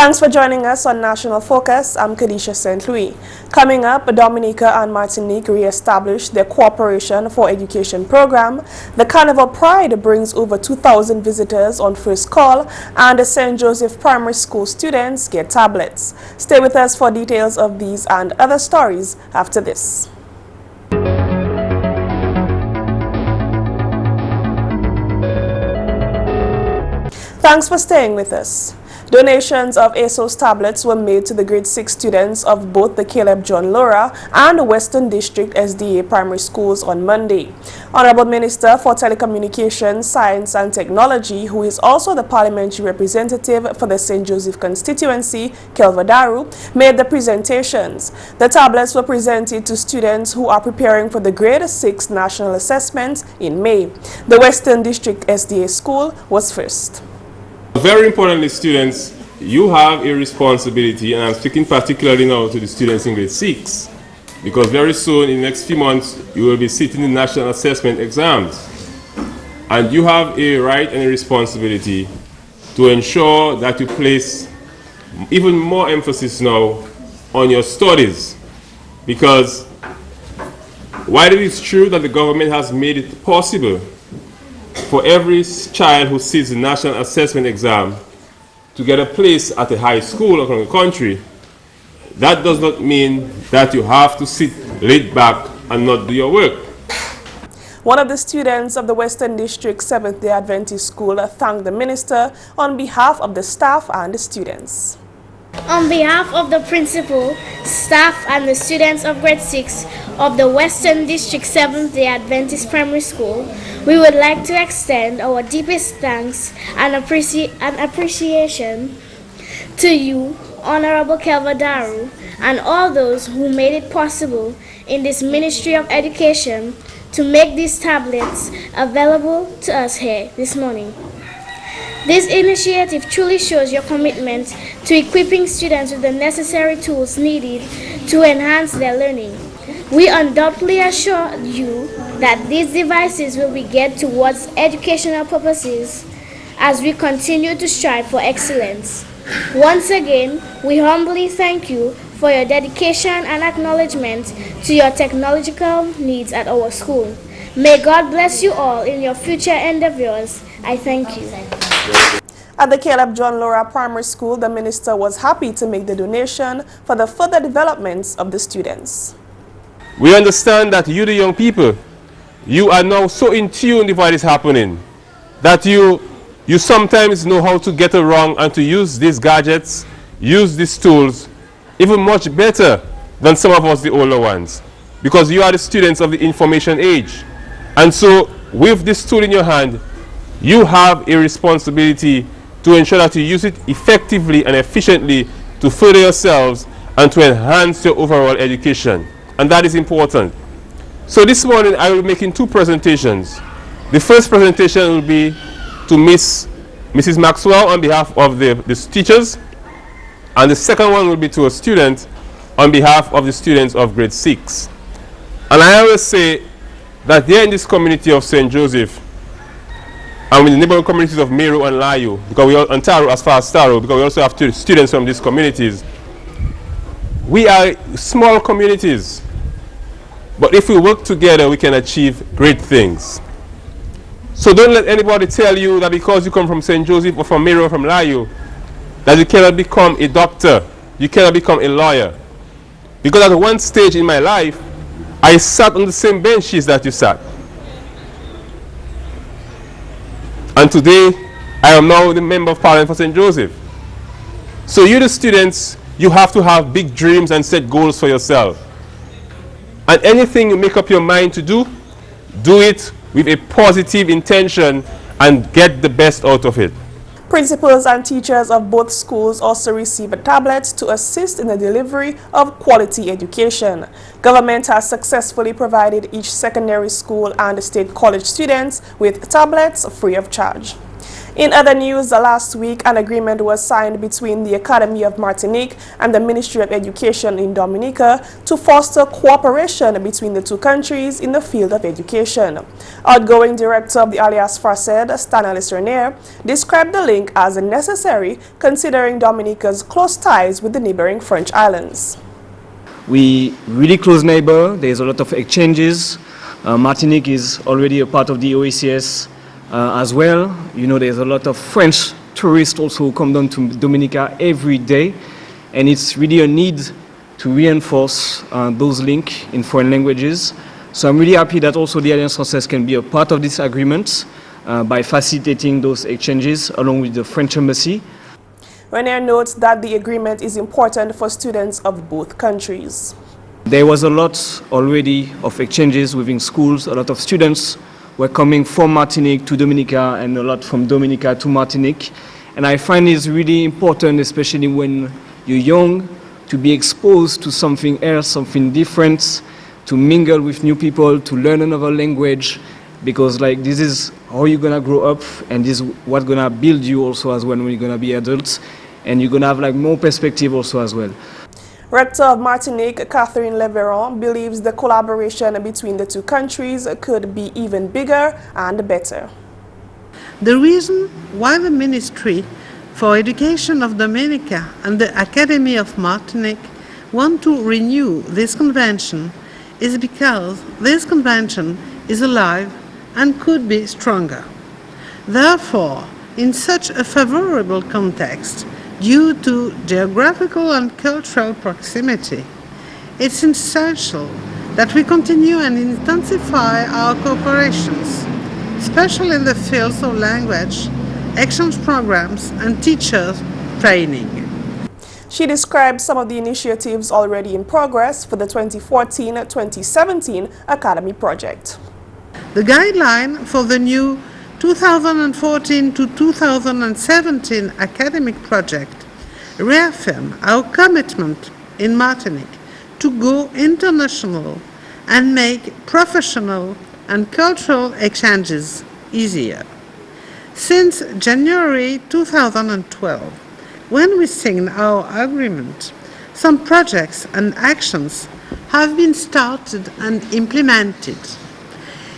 Thanks for joining us on National Focus. I'm Kerdisha St. Louis. Coming up, Dominica and Martinique re-established their Cooperation for Education program. The Carnival Pride brings over 2,000 visitors on first call, and the St. Joseph Primary School students get tablets. Stay with us for details of these and other stories after this. Thanks for staying with us. Donations of ASOS tablets were made to the grade 6 students of both the Caleb John Laura and Western District SDA primary schools on Monday. Honorable Minister for Telecommunications, Science and Technology, who is also the parliamentary representative for the St. Joseph constituency, Kelvadaru, made the presentations. The tablets were presented to students who are preparing for the grade 6 national assessment in May. The Western District SDA school was first. Very importantly, students, you have a responsibility, and I'm speaking particularly now to the students in grade 6, because very soon, in the next few months, you will be sitting in national assessment exams. And you have a right and a responsibility to ensure that you place even more emphasis now on your studies, because while it is true that the government has made it possible for every child who sits the national assessment exam to get a place at a high school across the country, that does not mean that you have to sit laid back and not do your work. One of the students of the Western District 7th-day Adventist School thanked the minister on behalf of the staff and the students. On behalf of the principal, staff and the students of grade 6 of the Western District 7th-day Adventist Primary School, we would like to extend our deepest thanks and appreciation to you, Honorable Kelvadaru, and all those who made it possible in this Ministry of Education to make these tablets available to us here this morning. This initiative truly shows your commitment to equipping students with the necessary tools needed to enhance their learning. We undoubtedly assure you that these devices will be geared towards educational purposes as we continue to strive for excellence. Once again, we humbly thank you for your dedication and acknowledgement to your technological needs at our school. May God bless you all in your future endeavors. I thank you. At the Caleb John Laura Primary School, the minister was happy to make the donation for the further developments of the students. We understand that you, the young people, you are now so in tune with what is happening that you sometimes know how to get around and to use these gadgets, use these tools, even much better than some of us, the older ones, because you are the students of the information age. And so, with this tool in your hand, you have a responsibility to ensure that you use it effectively and efficiently to further yourselves and to enhance your overall education. And that is important. So this morning I will be making two presentations. The first presentation will be to Mrs. Maxwell on behalf of the teachers, and the second one will be to a student on behalf of the students of grade 6. And I always say that here in this community of St. Joseph, and in the neighboring communities of Maho and Layo, because we are on Taro, as far as Taro, because we also have students from these communities. We are small communities, but if we work together, we can achieve great things. So don't let anybody tell you that because you come from St. Joseph or from Maho or from Layo, that you cannot become a doctor, you cannot become a lawyer. Because at one stage in my life, I sat on the same benches that you sat. And today, I am now the Member of Parliament for St. Joseph. So you, the students, you have to have big dreams and set goals for yourself. And anything you make up your mind to do it with a positive intention and get the best out of it. Principals and teachers of both schools also received tablets to assist in the delivery of quality education. Government has successfully provided each secondary school and state college students with tablets free of charge. In other news, last week an agreement was signed between the Academy of Martinique and the Ministry of Education in Dominica to foster cooperation between the two countries in the field of education. Outgoing Director of the Alias Farced, Stanislas Renier, described the link as necessary considering Dominica's close ties with the neighboring French islands. We really close neighbor. There's a lot of exchanges. Martinique is already a part of the OECS as well. You know, there's a lot of French tourists also who come down to Dominica every day, and it's really a need to reinforce those links in foreign languages. So I'm really happy that also the Alliance Française can be a part of this agreement by facilitating those exchanges along with the French Embassy. Renier notes that the agreement is important for students of both countries. There was a lot already of exchanges within schools. A lot of students were coming from Martinique to Dominica and a lot from Dominica to Martinique. And I find it's really important, especially when you're young, to be exposed to something else, something different, to mingle with new people, to learn another language, because like this is how you're gonna grow up, and this is what's gonna build you also as well when you're gonna be adults, and you're gonna have like more perspective also as well. Rector of Martinique, Catherine Leveron, believes the collaboration between the two countries could be even bigger and better. The reason why the Ministry for Education of Dominica and the Academy of Martinique want to renew this convention is because this convention is alive and could be stronger. Therefore, in such a favorable context, due to geographical and cultural proximity, it's essential that we continue and intensify our cooperations, especially in the fields of language, exchange programs, and teachers training. She described some of the initiatives already in progress for the 2014-2017 Academy project. The guideline for the new 2014 to 2017 academic project reaffirm our commitment in Martinique to go international and make professional and cultural exchanges easier. Since January 2012, when we signed our agreement, some projects and actions have been started and implemented.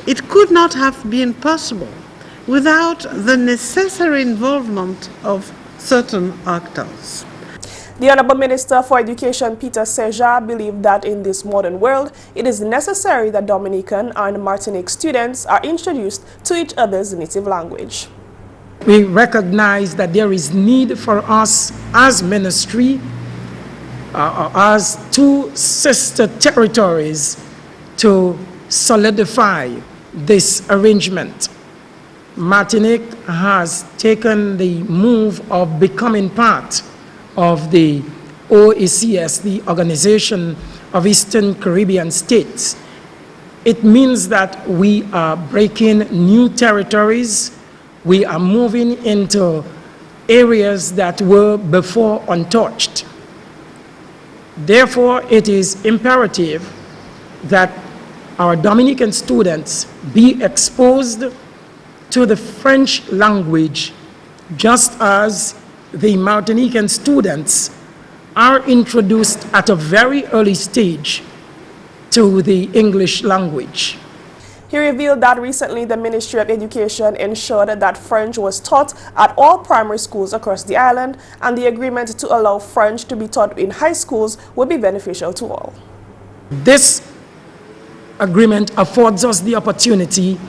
It could not have been possible without the necessary involvement of certain actors. The Honorable Minister for Education, Peter Seja, believed that in this modern world, it is necessary that Dominican and Martinique students are introduced to each other's native language. We recognize that there is need for us as ministry, as two sister territories, to solidify this arrangement. Martinique has taken the move of becoming part of the OECS, the Organization of Eastern Caribbean States. It means that we are breaking new territories. We are moving into areas that were before untouched. Therefore, it is imperative that our Dominican students be exposed to the French language, just as the Martinican students are introduced at a very early stage to the English language. He revealed that recently the Ministry of Education ensured that French was taught at all primary schools across the island, and the agreement to allow French to be taught in high schools will be beneficial to all. This agreement affords us the opportunity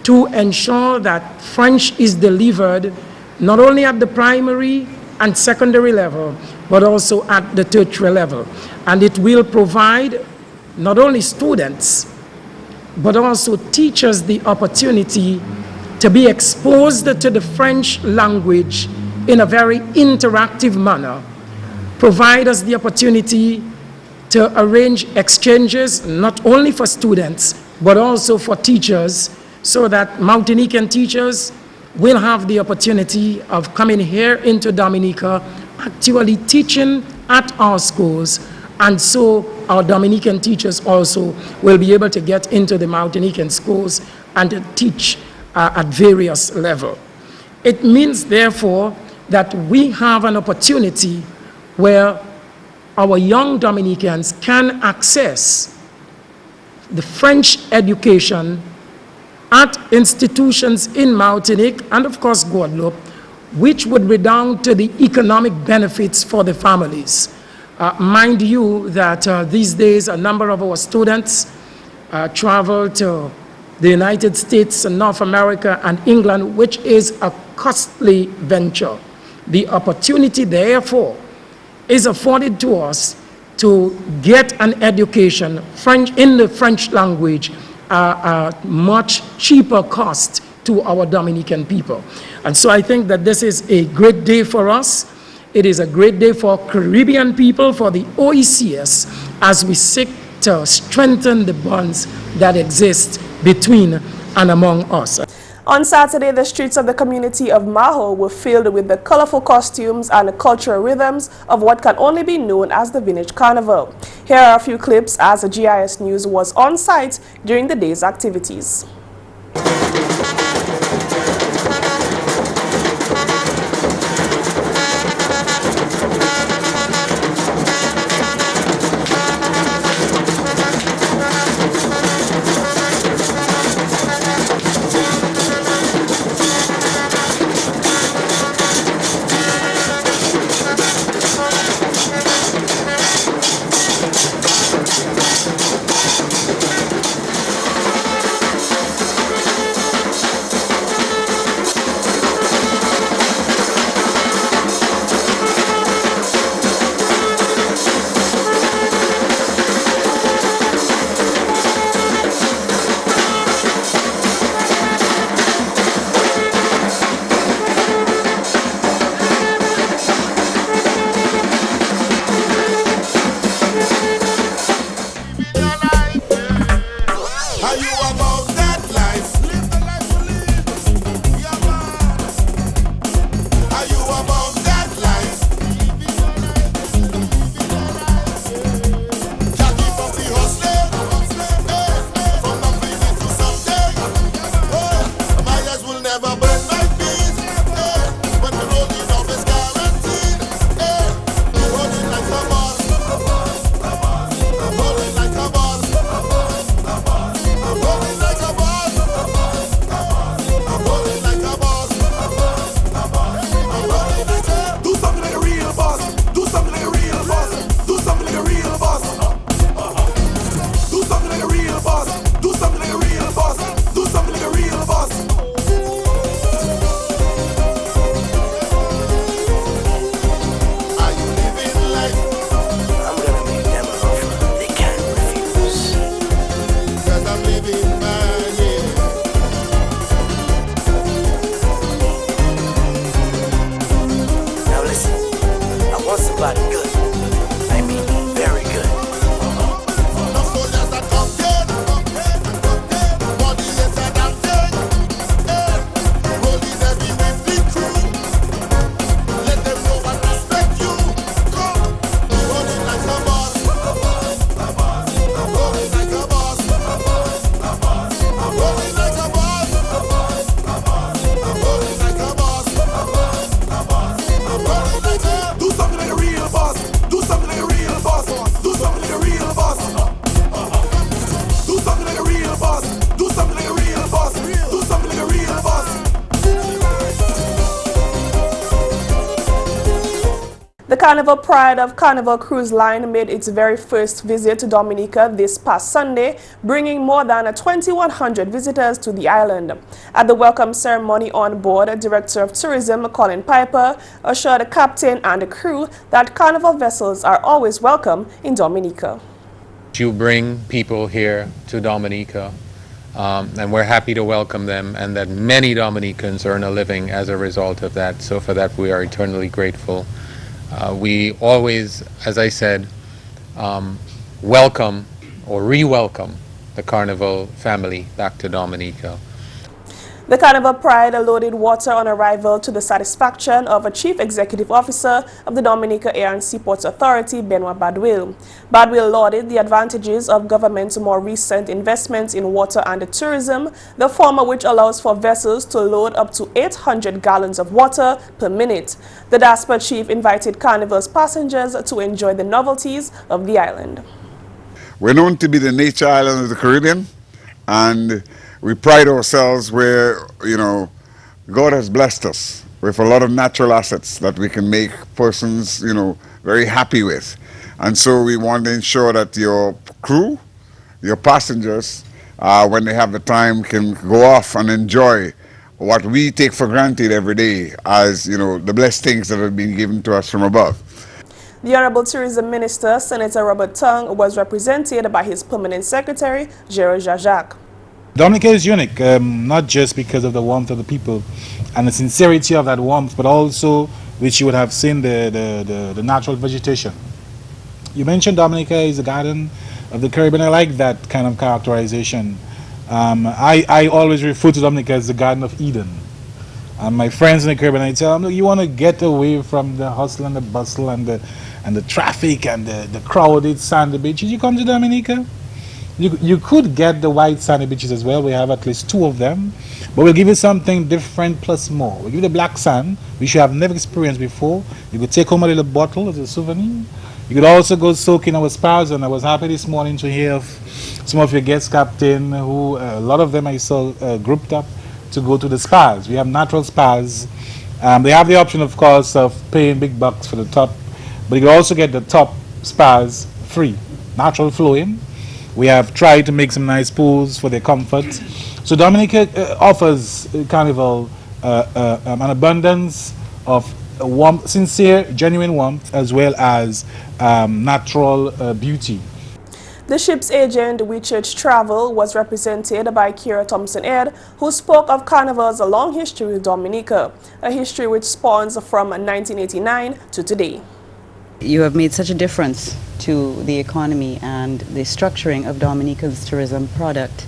to ensure that French is delivered not only at the primary and secondary level, but also at the tertiary level. And it will provide not only students, but also teachers the opportunity to be exposed to the French language in a very interactive manner, provide us the opportunity to arrange exchanges not only for students, but also for teachers, so that Martinican teachers will have the opportunity of coming here into Dominica, actually teaching at our schools, and so our Dominican teachers also will be able to get into the Martinican schools and to teach at various levels. It means, therefore, that we have an opportunity where our young Dominicans can access the French education at institutions in Martinique and, of course, Guadeloupe, which would redound to the economic benefits for the families. Mind you that these days a number of our students travel to the United States and North America and England, which is a costly venture. The opportunity, therefore, is afforded to us to get an education in the French language at a much cheaper cost to our Dominican people. And so I think that this is a great day for us. It is a great day for Caribbean people, for the OECS, as we seek to strengthen the bonds that exist between and among us. On Saturday, the streets of the community of Maho were filled with the colorful costumes and the cultural rhythms of what can only be known as the Village Carnival. Here are a few clips as the GIS News was on site during the day's activities. The Carnival Pride of Carnival Cruise Line made its very first visit to Dominica this past Sunday, bringing more than 2,100 visitors to the island. At the welcome ceremony on board, Director of Tourism Colin Piper assured the captain and the crew that Carnival vessels are always welcome in Dominica. You bring people here to Dominica, and we're happy to welcome them, and that many Dominicans earn a living as a result of that. So for that, we are eternally grateful. We always, as I said, welcome or re-welcome the Carnival family back to Dominica. The Carnival Pride loaded water on arrival to the satisfaction of a Chief Executive Officer of the Dominica Air and Seaports Authority, Benoit Badwil. Badwil lauded the advantages of government's more recent investments in water and tourism, the former which allows for vessels to load up to 800 gallons of water per minute. The DASPA chief invited Carnival's passengers to enjoy the novelties of the island. We're known to be the nature island of the Caribbean, and we pride ourselves where, God has blessed us with a lot of natural assets that we can make persons, very happy with. And so we want to ensure that your crew, your passengers, when they have the time, can go off and enjoy what we take for granted every day as, the blessed things that have been given to us from above. The Honorable Tourism Minister, Senator Robert Tung, was represented by his Permanent Secretary, Gerald Jajac. Dominica is unique, not just because of the warmth of the people and the sincerity of that warmth, but also, which you would have seen, the natural vegetation. You mentioned Dominica is a garden of the Caribbean. I like that kind of characterization. I always refer to Dominica as the Garden of Eden. And my friends in the Caribbean, I tell them, look, you want to get away from the hustle and the bustle and the traffic and the crowded sandy beaches, you come to Dominica. You could get the white sandy beaches as well. We have at least 2 of them, but we'll give you something different plus more. We'll give you the black sand, which you have never experienced before. You could take home a little bottle as a souvenir. You could also go soak in our spas, and I was happy this morning to hear of some of your guest captain, who a lot of them I saw grouped up to go to the spas. We have natural spas. They have the option, of course, of paying big bucks for the top, but you can also get the top spas free, natural flowing. We have tried to make some nice pools for their comfort. So Dominica offers Carnival an abundance of warmth, sincere, genuine warmth, as well as natural beauty. The ship's agent, Church Travel, was represented by Kira Thompson-Ed, who spoke of Carnival's long history with Dominica, a history which spawns from 1989 to today. You have made such a difference to the economy and the structuring of Dominica's tourism product.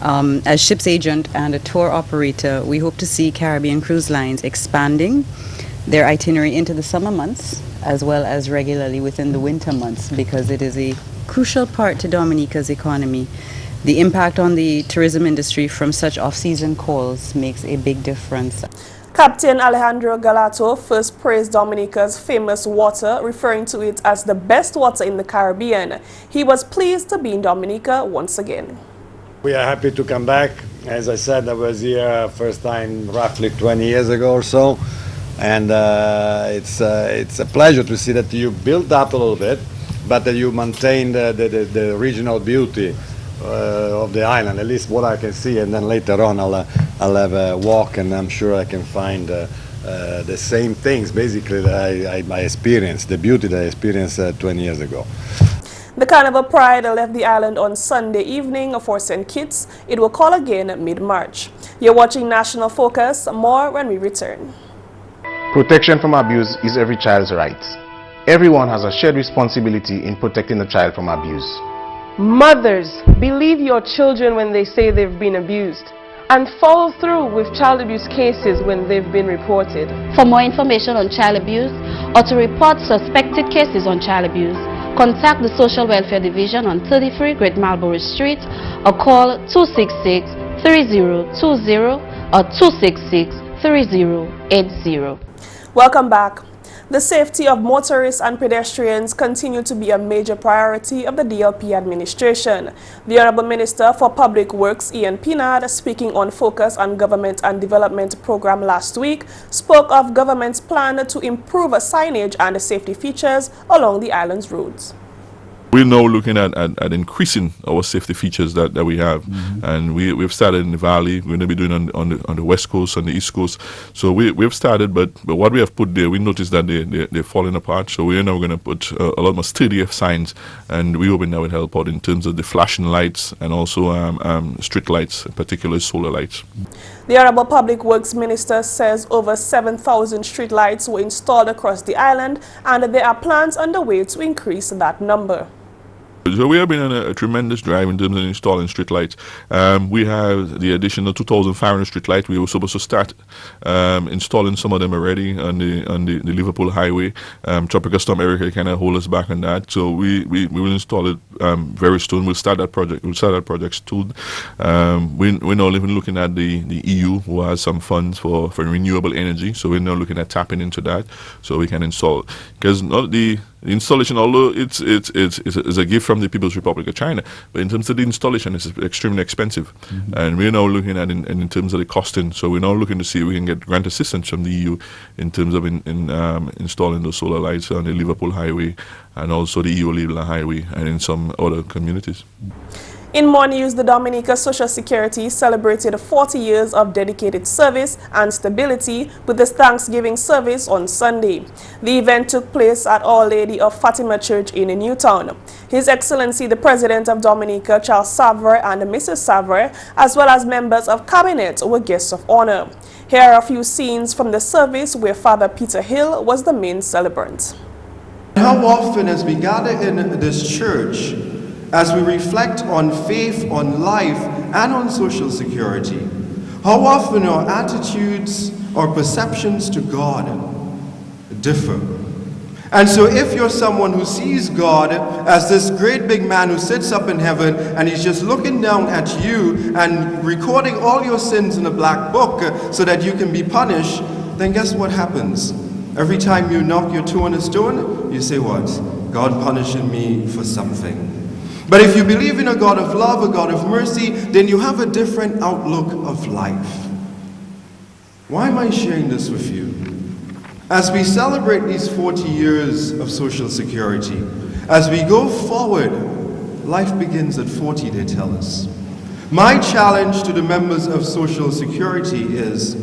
As ship's agent and a tour operator, we hope to see Caribbean Cruise Lines expanding their itinerary into the summer months as well as regularly within the winter months, because it is a crucial part to Dominica's economy. The impact on the tourism industry from such off-season calls makes a big difference. Captain Alejandro Galato first praised Dominica's famous water, referring to it as the best water in the Caribbean. He was pleased to be in Dominica once again. We are happy to come back. As I said, I was here first time roughly 20 years ago or so, and it's a pleasure to see that you built up a little bit, but that you maintain the regional beauty of the island, at least what I can see, and then later on I'll have a walk, and I'm sure I can find the same things basically that I experienced, the beauty that I experienced 20 years ago. The Carnival Pride left the island on Sunday evening for St. Kitts. It will call again mid-March. You're watching National Focus. More when we return. Protection from abuse is every child's right. Everyone has a shared responsibility in protecting the child from abuse. Mothers, believe your children when they say they've been abused, and follow through with child abuse cases when they've been reported. For more information on child abuse or to report suspected cases on child abuse, contact the Social Welfare Division on 33 Great Marlborough Street or call 266-3020 or 266-3080. Welcome back. The safety of motorists and pedestrians continue to be a major priority of the DLP administration. The Honorable Minister for Public Works, Ian Pinard, speaking on Focus on Government and Development program last week, spoke of government's plan to improve signage and safety features along the island's roads. We're now looking at increasing our safety features that we have, and we've started in the valley. We're going to be doing on the west coast, on the east coast. So we've started, but what we have put there, we noticed that they're falling apart. So we're now going to put a lot more sturdier signs, and we hoping that will help out in terms of the flashing lights and also street lights, particularly solar lights. The Honorable Public Works Minister says over 7,000 street lights were installed across the island, and there are plans underway to increase that number. So we have been on a tremendous drive in terms of installing street lights. We have the additional 2,500 street lights. We were supposed to start installing some of them already on the Liverpool Highway. Tropical Storm Erica kind of hold us back on that. So we will install it very soon. We'll start that project. We'll start that project soon. We're now even looking at the EU, who has some funds for renewable energy. So we're now looking at tapping into that so we can install. Because the installation, although it's a gift from the People's Republic of China, but in terms of the installation, it's extremely expensive. And we're now looking at in terms of the costing. So we're now looking to see if we can get grant assistance from the EU in terms of installing those solar lights on the Liverpool Highway and also the EU Liverpool Highway and in some other communities. In more news, the Dominica Social Security celebrated 40 years of dedicated service and stability with the Thanksgiving service on Sunday. The event took place at Our Lady of Fatima Church in Newtown. His Excellency the President of Dominica, Charles Savre, and Mrs. Savre, as well as members of Cabinet, were guests of honor. Here are a few scenes from the service where Father Peter Hill was the main celebrant. How often as we gather in this church, as we reflect on faith, on life, and on social security, how often our attitudes or perceptions to God differ. And so if you're someone who sees God as this great big man who sits up in heaven and he's just looking down at you and recording all your sins in a black book so that you can be punished, then guess what happens? Every time you knock your toe on a stone, you say what? God punishing me for something. But if you believe in a God of love, a God of mercy, then you have a different outlook of life. Why am I sharing this with you? As we celebrate these 40 years of Social Security, as we go forward, life begins at 40, they tell us. My challenge to the members of Social Security is,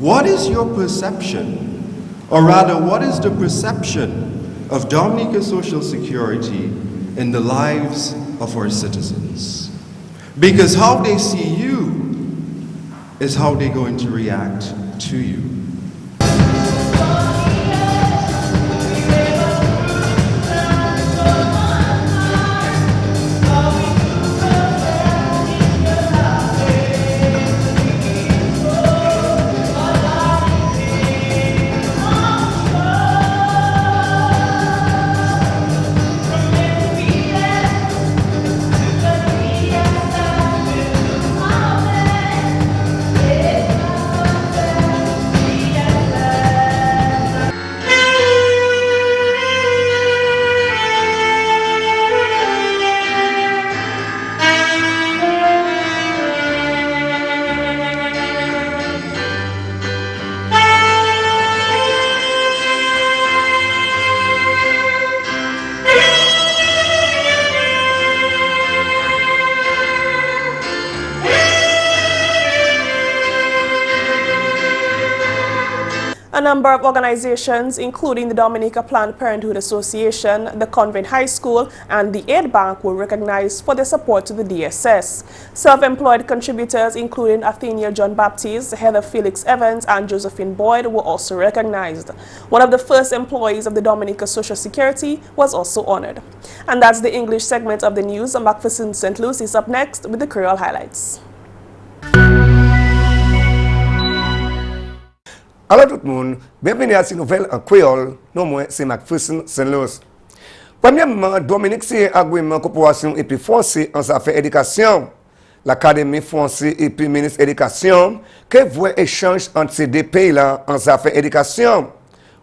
what is your perception? Or rather, what is the perception of Dominica Social Security in the lives of our citizens? Because how they see you is how they're going to react to you. A number of organizations, including the Dominica Planned Parenthood Association, the Convent High School, and the Aid Bank, were recognized for their support to the DSS. Self-employed contributors, including Athenia John Baptiste, Heather Felix Evans, and Josephine Boyd, were also recognized. One of the first employees of the Dominica Social Security was also honored. And that's the English segment of the news. McPherson St. Luce is up next with the Creole highlights. Alors tout le monde, bienvenue à cette nouvelle en créole. Non, moi, c'est McPherson St. Luce. Premièrement, Dominique, c'est agrément coopération et puis forcé en affaires éducation. L'Académie française et puis ministre éducation, que voit échange entre ces deux pays-là en affaires éducation.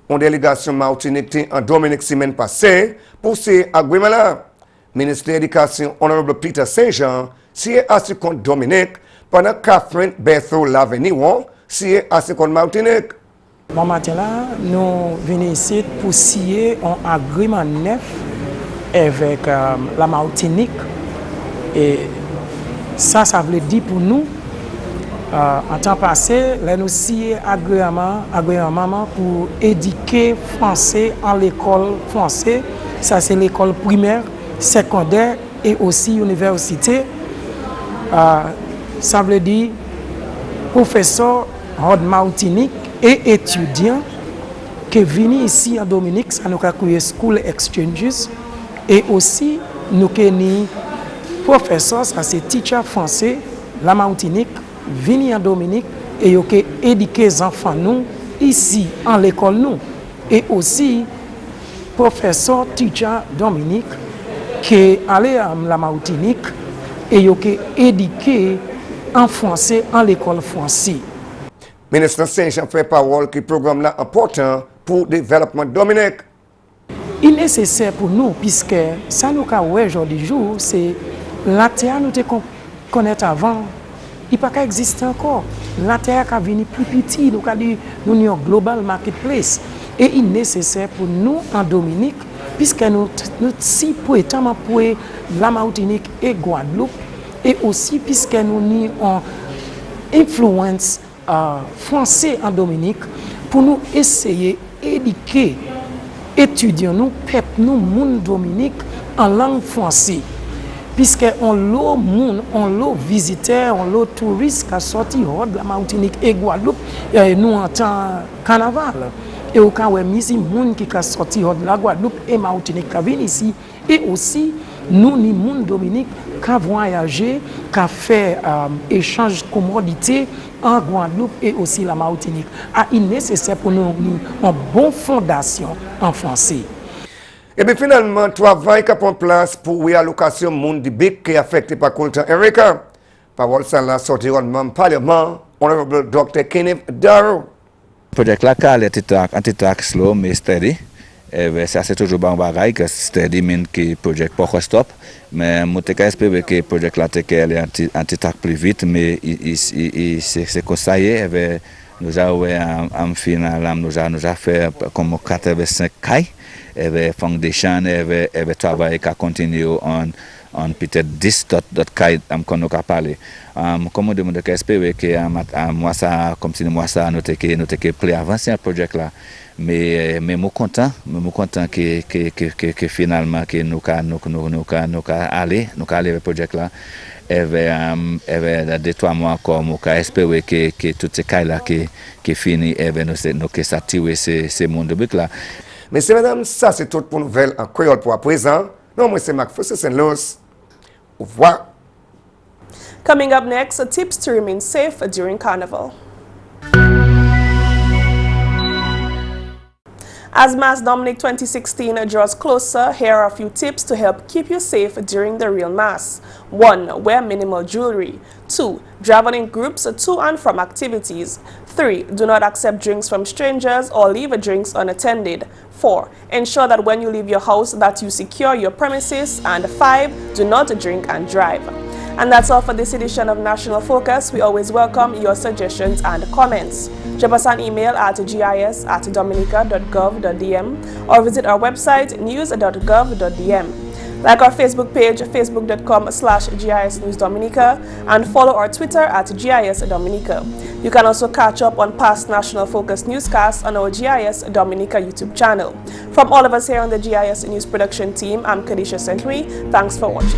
En délégation Martinique en Dominique semaine passée pour ces agréments-là. Ministre de l'Éducation, Honorable Peter Saint-Jean, c'est à ce compte Dominique, pendant Catherine Berthaud Lavenion, c'est à ce compte Martinique. Bon matin là, nous venons ici pour signer un agrément neuf avec la Martinique. Et ça veut dire pour nous, en temps passé, là nous signons agrément pour éduquer français en l'école française. Ça c'est l'école primaire, secondaire et aussi université. Ça veut dire professeur en Martinique et étudiants qui viennent ici en Dominique, ça nous a créé School Exchanges, et aussi nous avons professeurs, ça c'est teacher français, la Martinique, venir en Dominique et yo ke éduquer les enfants nous ici en l'école nous et aussi professeur teacher Dominique qui allé à la Martinique et yo ke éduquer en français en l'école français. Ministre Saint-Jean fait parole qui programme là important pour le développement Dominique. Il est nécessaire pour nous puisque ça nous ka ouais aujourd'hui jour c'est la terre nous te connaître avant. Il pas qu'à exister encore. La terre a venu plus petit, nous avons un global marketplace. Et il est nécessaire pour nous en Dominique, puisque nous si pour la Martinique et Guadeloupe, et aussi puisque nous avons une influence française en Dominique, pour nous essayer d'éduquer étudiants, nous, peuple, nous, monde Dominique, en langue française. Puisque on l'a moun, on l'a visiteur, on l'a touriste qui a sorti de la Martinique et Guadeloupe, nous en temps carnaval. Et au cas où il y a moun qui a sorti de la Guadeloupe et Martinique qui viennent ici, et aussi nous, ni moun Dominique, qui a voyagé, qui a fait échange de commodités en Guadeloupe et aussi la Martinique. Il est nécessaire pour nous une bonne fondation en français. Et bien finalement, travail qui prend place pour réallocation monde du BIC qui est affecté par le continent américain. Parole ça là sorti au Parlement, Honorable Dr. Kenneth Darrow. Le projet là, c'est un titre slow mais steady. Et ça c'est toujours bon bagaille que steady mean que le projet pas stop. Mais moi j'espère que le projet là est un titre plus vite, mais c'est comme ça y est. Nous avons en final, nous avons fait comme 85 cas. Et foundation et travail qui continue on peut-être 10 d'autres cas qu'on nous a parlé. Comme on peut espérer que moi ça comme si moi ça nous t'ai plus avancé un projet là. Mais moi content que finalement que nous aller le projet là. Et 2-3 mois encore, nous espérons que tous ces cas là qui finissent et nous s'attirer ces mondes de là. Messieurs, mesdames, ça c'est tout pour nouvelle en créole pour à présent. Non, moi c'est McPherson, Luce. Au revoir. Coming up next, tips to remain safe during Carnival. As Mass Dominic 2016 draws closer, here are a few tips to help keep you safe during the real Mass. 1. Wear minimal jewelry. 2. Travel in groups to and from activities. 3. Do not accept drinks from strangers or leave drinks unattended. 4. Ensure that when you leave your house that you secure your premises. And 5. Do not drink and drive. And that's all for this edition of National Focus. We always welcome your suggestions and comments. Drop us an email at gis@dominica.gov.dm or visit our website news.gov.dm. Like our Facebook page, facebook.com/GIS News Dominica, and follow our Twitter at GIS Dominica. You can also catch up on past National Focus newscasts on our GIS Dominica YouTube channel. From all of us here on the GIS News production team, I'm Kerdisha. Thanks for watching.